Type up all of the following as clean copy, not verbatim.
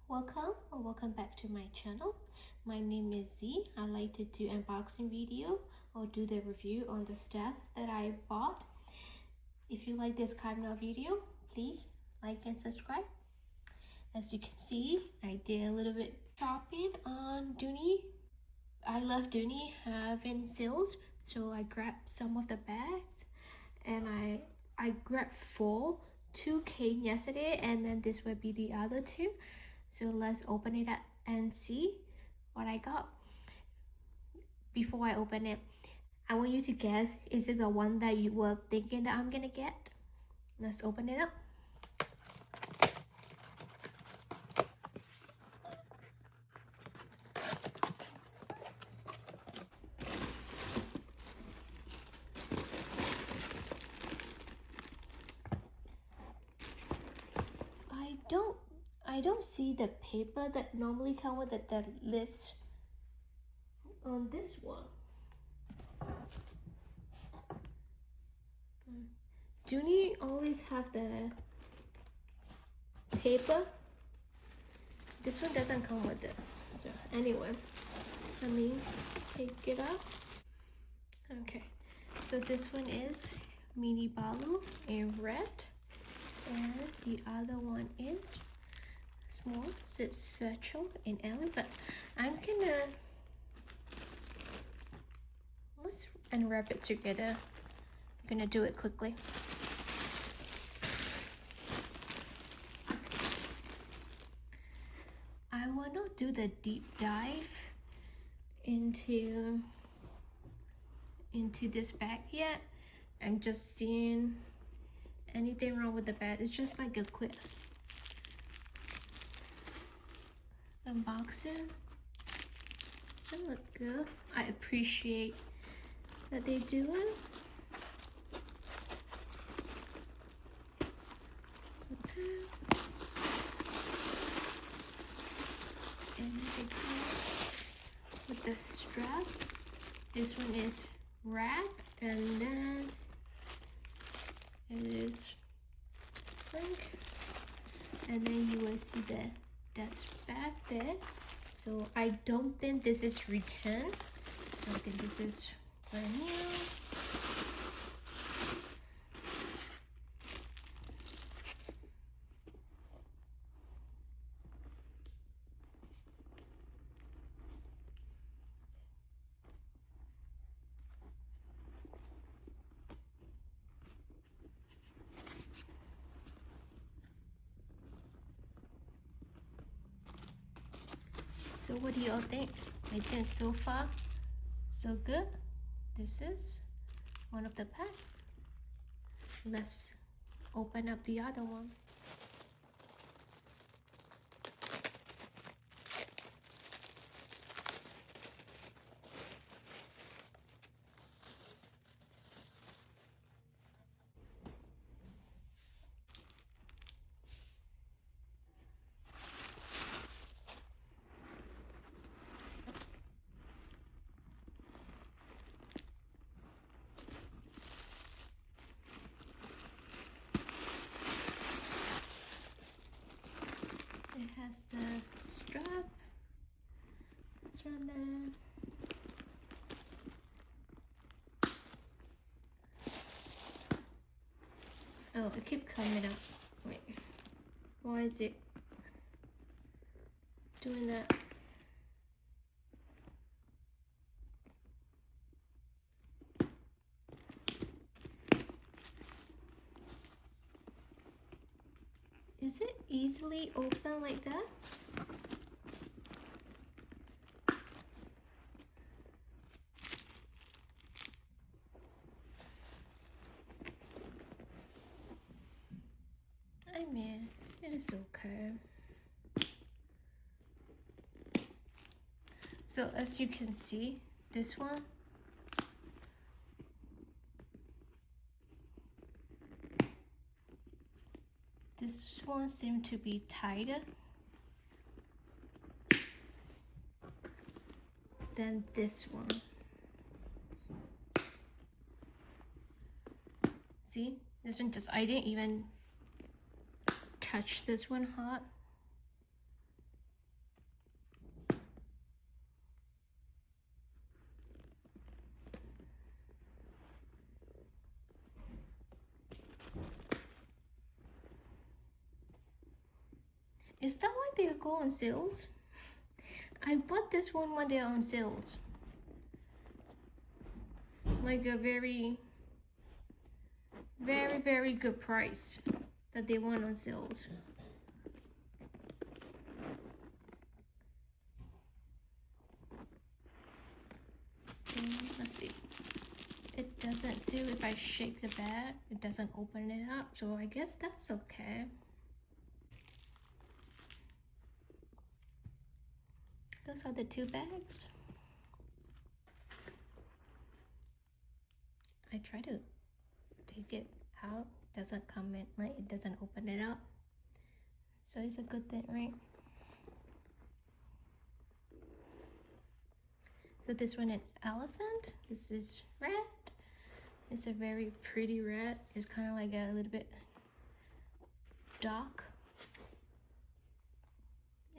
Welcome or welcome back to my channel. My name is Z. I like to do unboxing video or do the review on the stuff that I bought. If you like this kind of video, please like and subscribe. As you can see, I did a little bit shopping on Dooney. I love Dooney having sales, so I grabbed some of the bags and I grabbed 2 came yesterday, and then this will be the other 2. So let's open it up and see what I got. Before I open it, I want you to guess, is it the one that you were thinking that I'm gonna get? Let's open it up. I don't see the paper that normally come with the list on this one. Dooney always have the paper. This one doesn't come with it. So anyway, let me take it out. Okay, so this one is mini balloon in red, and the other one is small zip satchel in elephant. Let's unwrap it together. I'm gonna do it quickly. I will not do the deep dive into this bag yet. I'm just seeing anything wrong with the bag. It's just like a quick unboxing. Doesn't look good. I appreciate that they do it. Okay. And they come with the strap. This one is wrap, and then it is pink, and then you will see that's back there. So I don't think this is return. So I think this is brand new. So what do you all think? I think so far, so good. This is one of the pack. Let's open up the other one. It has the strap. It's right there. Oh, it keeps coming up. Wait, why is it doing that? Is it easily open like that? I mean, it is okay. So as you can see, this one, seems to be tighter than this one. See, this one I didn't even touch this one hard. It's not like they go on sales. I bought this one when they're on sales. Like a very, very, very good price that they want on sales. Let's see. It doesn't do, if I shake the bag, it doesn't open it up. So I guess that's okay. Those are the two bags. I try to take it out. Doesn't come in, like it doesn't open it up. So it's a good thing, right? So this one is elephant. This is red. It's a very pretty red. It's kind of like a little bit dark.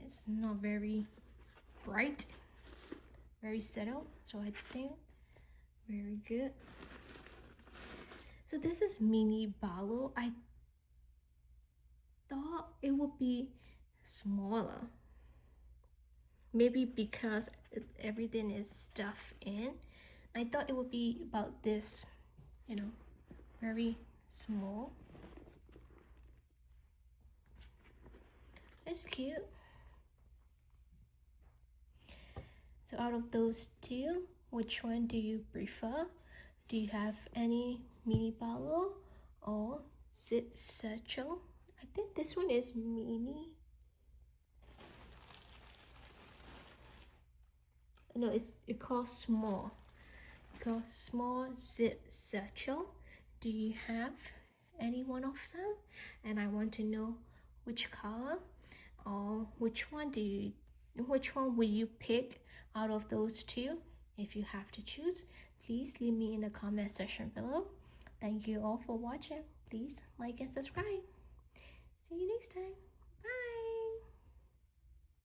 It's not very bright, very subtle. So I think very good. So this is mini balloon. I thought it would be smaller. Maybe because everything is stuffed in. I thought it would be about this, you know, very small. It's cute. So out of those two, which one do you prefer? Do you have any mini balloon or zip satchel? I think this one is mini. No, it calls small. It calls small zip satchel. Do you have any one of them? And I want to know which color or which one will you pick out of those two? If you have to choose, please leave me in the comment section below. Thank you all for watching. Please like and subscribe. See you next time. Bye.